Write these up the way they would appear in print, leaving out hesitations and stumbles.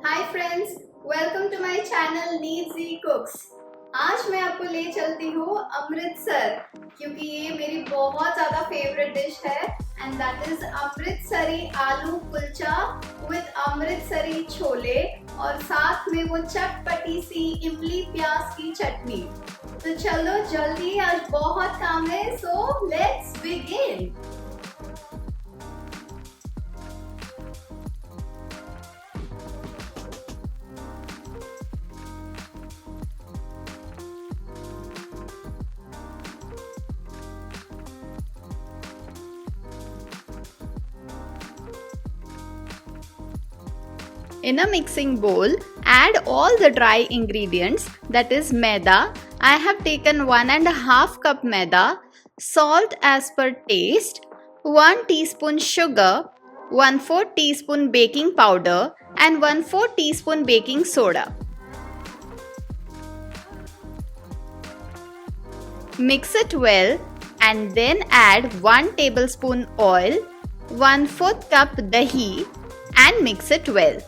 Hi friends, welcome to my channel Neeji cooks. आज मैं आपको ले चलती हूँ अमृतसर, क्योंकि ये मेरी बहुत ज़्यादा फेवरेट डिश है एंड दैट इज अमृतसरी आलू कुलचा विद अमृतसरी छोले और साथ में वो चटपटी सी इमली प्याज की चटनी। तो चलो जल्दी, आज बहुत काम है, so let's begin. In a mixing bowl, add all the dry ingredients, that is maida. I have taken 1.5 cup maida, salt as per taste, 1 teaspoon sugar, 1/4 teaspoon baking powder and 1/4 teaspoon baking soda. Mix it well and then add 1 tablespoon oil, 1/4 cup dahi and mix it well.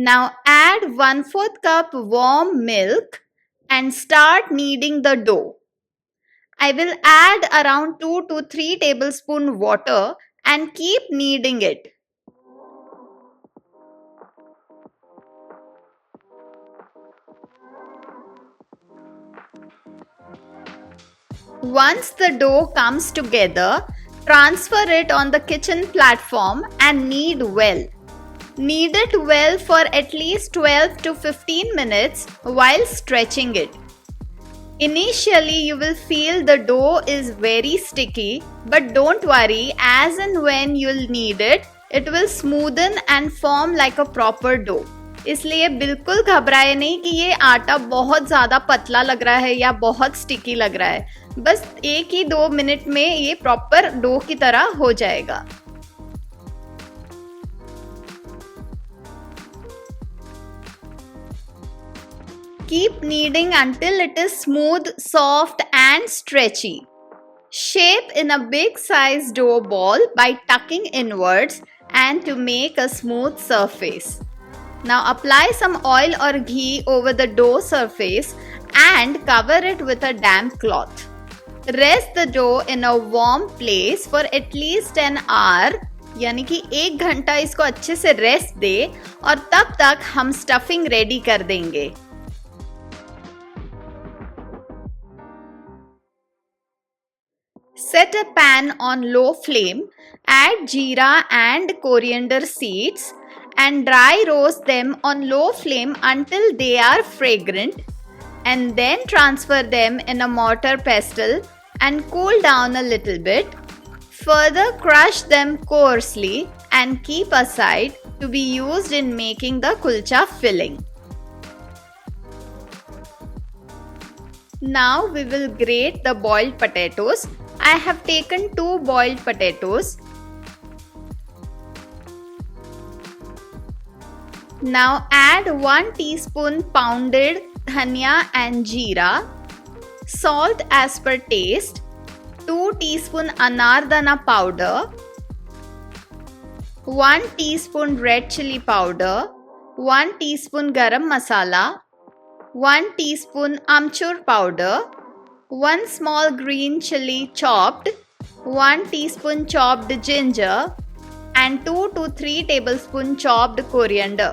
Now add 1/4 cup warm milk and start kneading the dough. I will add around 2 to 3 tablespoon water and keep kneading it. Once the dough comes together, transfer it on the kitchen platform and knead well. Knead it well for at least 12 to 15 minutes while stretching it. Initially, you will feel the dough is very sticky, but don't worry, as and when you'll knead it, it will smoothen and form like a proper dough. इसलिए बिल्कुल घबराए नहीं कि ये आटा बहुत ज़्यादा पतला लग रहा है या बहुत स्टिकी लग रहा है। बस 1 ही 2 मिनट में ये प्रॉपर डो की तरह हो जाएगा। Keep kneading until it is smooth, soft and stretchy. Shape in a big size dough ball by tucking inwards and to make a smooth surface. Now apply some oil or ghee over the dough surface and cover it with a damp cloth. Rest the dough in a warm place for at least an hour, यानी कि 1 घंटा इसको अच्छे से rest दे और तब तक हम स्टफिंग रेडी कर देंगे। Set a pan on low flame, add jeera and coriander seeds and dry roast them on low flame until they are fragrant, and then transfer them in a mortar pestle and cool down a little bit. Further crush them coarsely and keep aside to be used in making the kulcha filling. Now we will grate the boiled potatoes. I have taken 2 boiled potatoes. Now add 1 teaspoon pounded dhania and jeera, salt as per taste, 2 teaspoon anardana powder, 1 teaspoon red chili powder, 1 teaspoon garam masala, 1 teaspoon amchur powder, 1 small green chili chopped, 1 teaspoon chopped ginger and 2 to 3 tablespoon chopped coriander.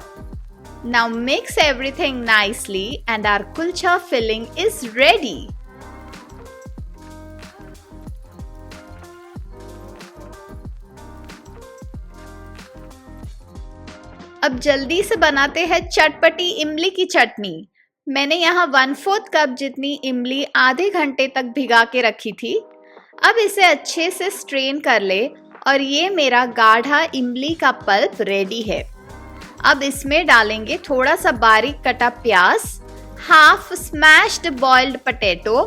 Now mix everything nicely and our kulcha filling is ready. अब जल्दी से बनाते हैं चटपटी इमली की चटनी। मैंने यहाँ 1/4 कप जितनी इमली आधे घंटे तक भिगा के रखी थी। अब इसे अच्छे से स्ट्रेन कर ले और ये मेरा गाढ़ा इमली का पल्प रेडी है। अब इसमें डालेंगे थोड़ा सा बारीक कटा प्याज, half smashed boiled potato,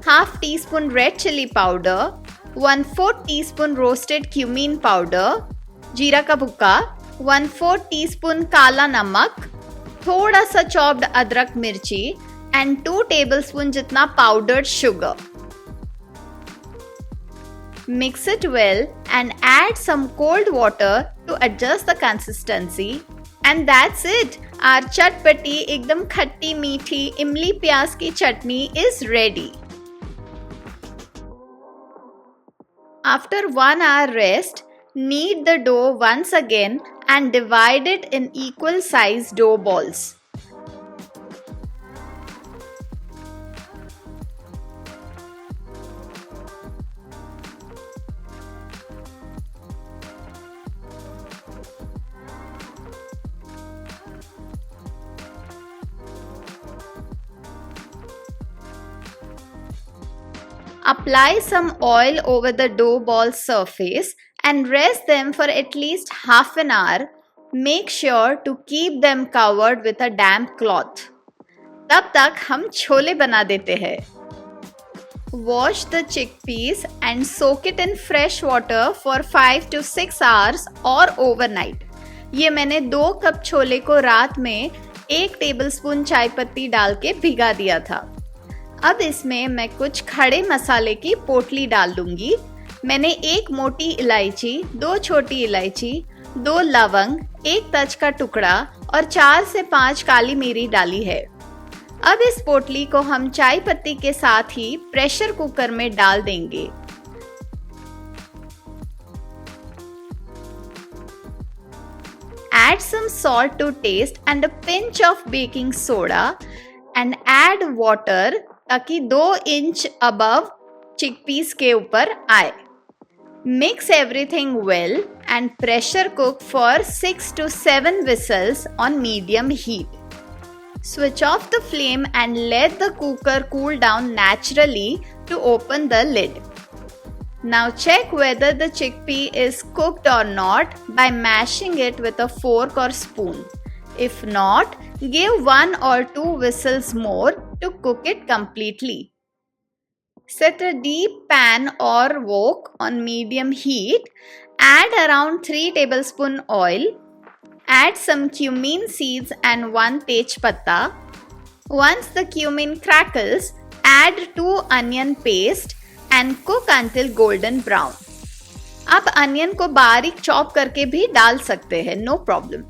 half teaspoon red chilli powder, 1/4 teaspoon roasted cumin powder, जीरा का भुक्का, 1/4 टीस्पून काला नमक, थोड़ा सा चॉप्ड अदरक मिर्ची and 2 tablespoon जितना powdered sugar. Mix it well and add some cold water to adjust the consistency. And that's it. Our चटपटी एकदम खट्टी मीठी इमली प्याज की चटनी is ready. After 1 hour rest, knead the dough once again and divide it in equal size dough balls. Apply some oil over the dough ball surface and rest them for at least half an hour. Make sure to keep them covered with a damp cloth. तब तक हम छोले बना देते हैं. Wash the chickpeas and soak it in fresh water for 5 to 6 hours or overnight. ये मैंने 2 cup chole को रात में 1 टेबलस्पून चाय पत्ती डाल के भिगा दिया था. अब इसमें मैं कुछ खड़े मसाले की पोटली डाल दूंगी. मैंने 1 मोटी इलायची, 2 छोटी इलायची, 2 लवंग, 1 तज का टुकड़ा और 4 से 5 काली मिरी डाली है. अब इस पोटली को हम चाय पत्ती के साथ ही प्रेशर कुकर में डाल देंगे. Add some salt to taste and a pinch of baking soda and add water ताकि 2 इंच above chickpeas के ऊपर आए. Mix everything well and pressure cook for 6 to 7 whistles on medium heat. Switch off the flame and let the cooker cool down naturally to open the lid. Now check whether the chickpea is cooked or not by mashing it with a fork or spoon. If not, give 1 or 2 whistles more to cook it completely. Set a deep pan or wok on medium heat. Add around 3 tablespoon oil. Add some cumin seeds and 1 tej patta. Once the cumin crackles, add 2 onion paste and cook until golden brown. आप onion को बारीक chop करके भी डाल सकते हैं, no problem.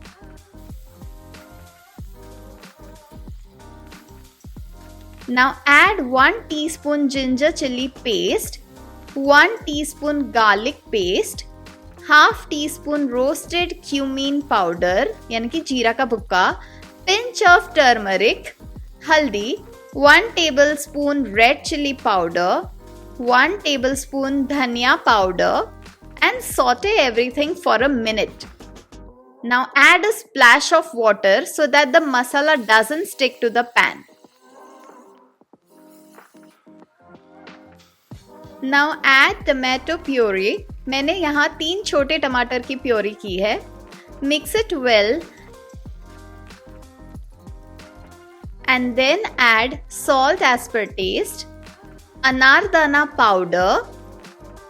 Now add 1 teaspoon ginger chili paste, 1 teaspoon garlic paste, half teaspoon roasted cumin powder यानी कि जीरा का भुक्का, pinch of turmeric, हल्दी, 1 tablespoon red chili powder, 1 tablespoon dhania powder and saute everything for a minute. Now add a splash of water so that the masala doesn't stick to the pan. Now add tomato puree. मैंने यहाँ 3 छोटे टमाटर की puree की है. Mix it well and then add salt as per taste, anardana powder.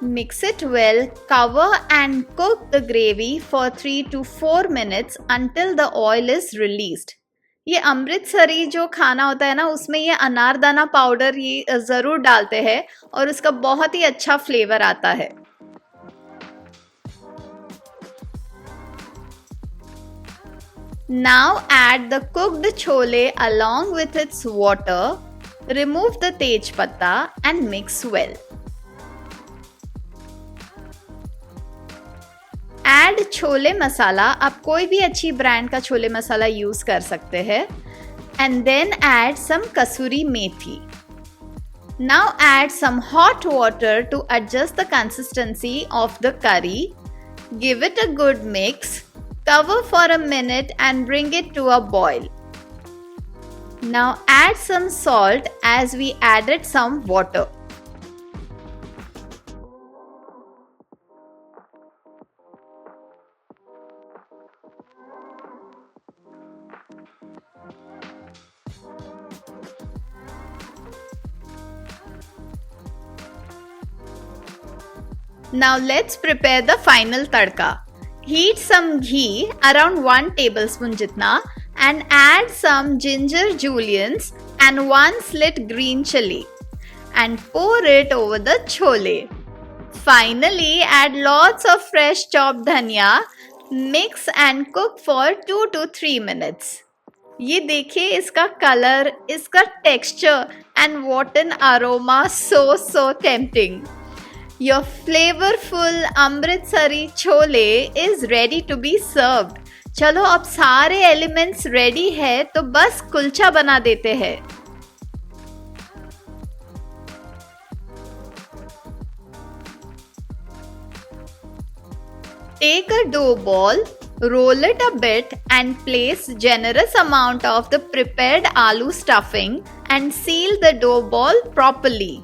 Mix it well, cover and cook the gravy for 3 to 4 minutes until the oil is released. ये अमृतसरी जो खाना होता है ना, उसमें ये अनारदाना पाउडर ये ज़रूर डालते हैं और उसका बहुत ही अच्छा फ्लेवर आता है. Now add the cooked chole along with its water. Remove the tej patta and mix well. Add chole मसाला. आप कोई भी अच्छी ब्रांड का छोले मसाला यूज कर सकते हैं. And then add some kasuri methi. Now add some hot water to adjust the consistency of the curry. Give it a good mix. Cover for a minute and bring it to a boil. Now add some salt as we added some water. Now let's prepare the final tadka. Heat some ghee around 1 tablespoon jitna and add some ginger julienne and 1 slit green chili and pour it over the chole. Finally, add lots of fresh chopped dhania, mix and cook for 2 to 3 minutes. ये देखिए इसका colour, इसका texture and what an aroma, so tempting. Your flavorful Amritsari chole is ready to be served. चलो अब सारे elements ready है तो बस कुलचा बना देते हैं. Take a dough ball, roll it a bit and place generous amount of the prepared aloo stuffing and seal the dough ball properly.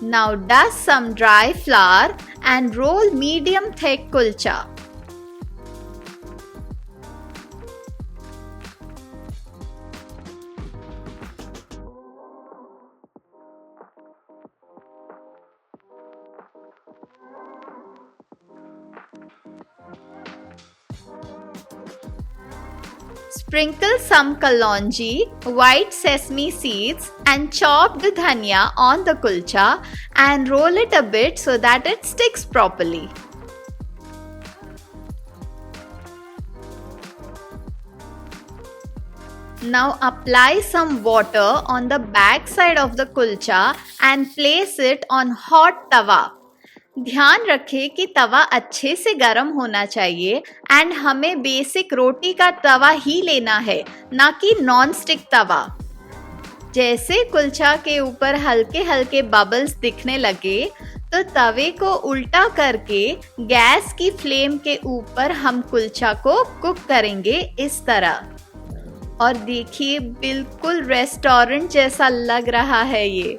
Now dust some dry flour and roll medium thick kulcha. Sprinkle some kalonji, white sesame seeds and chopped dhania on the kulcha and roll it a bit so that it sticks properly. Now apply some water on the back side of the kulcha and place it on hot tawa. ध्यान रखें कि तवा अच्छे से गर्म होना चाहिए and हमें basic रोटी का तवा ही लेना है, ना कि नॉन स्टिक तवा. जैसे कुलचा के ऊपर हल्के हल्के बबल्स दिखने लगे तो तवे को उल्टा करके गैस की फ्लेम के ऊपर हम कुलचा को कुक करेंगे इस तरह. और देखिए बिल्कुल रेस्टोरेंट जैसा लग रहा है ये.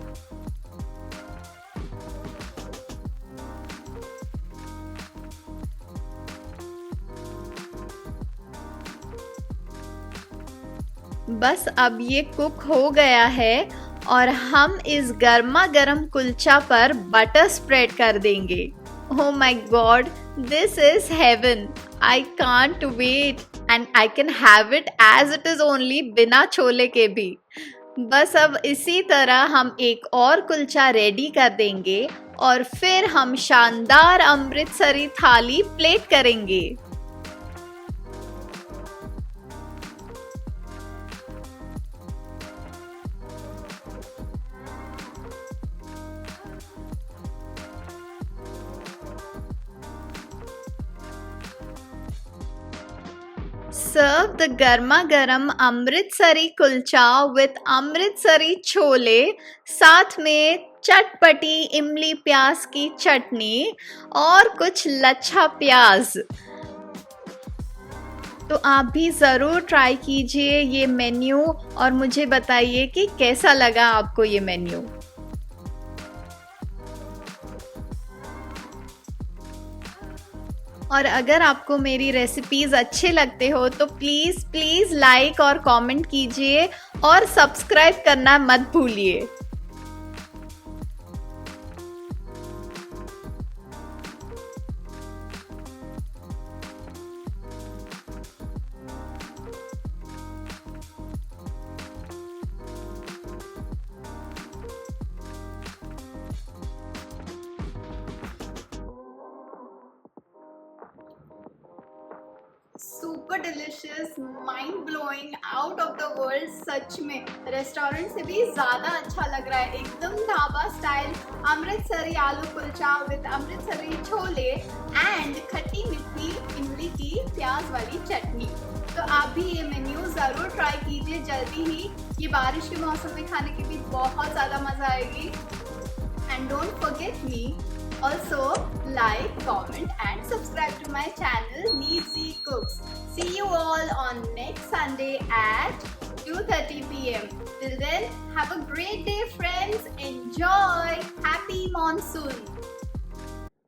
बस अब ये कुक हो गया है और हम इस गर्मा गर्म कुलचा पर बटर स्प्रेड कर देंगे. Oh my God, this is heaven. I can't wait and I can have it as it is only बिना छोले के भी. बस अब इसी तरह हम एक और कुलचा रेडी कर देंगे और फिर हम शानदार अमृतसरी थाली प्लेट करेंगे. Serve the garma garam Amritsari kulcha with Amritsari chole, साथ में चटपटी इमली प्याज की चटनी और कुछ लच्छा प्याज. तो आप भी ज़रूर ट्राई कीजिए ये मेन्यू और मुझे बताइए कि कैसा लगा आपको ये मेन्यू. और अगर आपको मेरी रेसिपीज़ अच्छे लगते हो तो प्लीज़ लाइक और कमेंट कीजिए और सब्सक्राइब करना मत भूलिए. Super delicious, mind blowing, out of the world. सच में रेस्टोरेंट से भी ज़्यादा अच्छा लग रहा है. एकदम ढाबा स्टाइल अमृतसरी आलू कुलचा विद अमृतसरी छोले एंड खट्टी मीठी इमली की प्याज वाली चटनी. तो आप भी ये मेन्यू ज़रूर ट्राई कीजिए जल्दी ही. ये बारिश के मौसम में खाने की भी बहुत ज़्यादा मज़ा आएगी. And don't forget me. Also, like, comment and subscribe to my channel Neezy Cooks. See you all on next Sunday at 2:30 p.m. Till then, have a great day friends. Enjoy. Happy monsoon.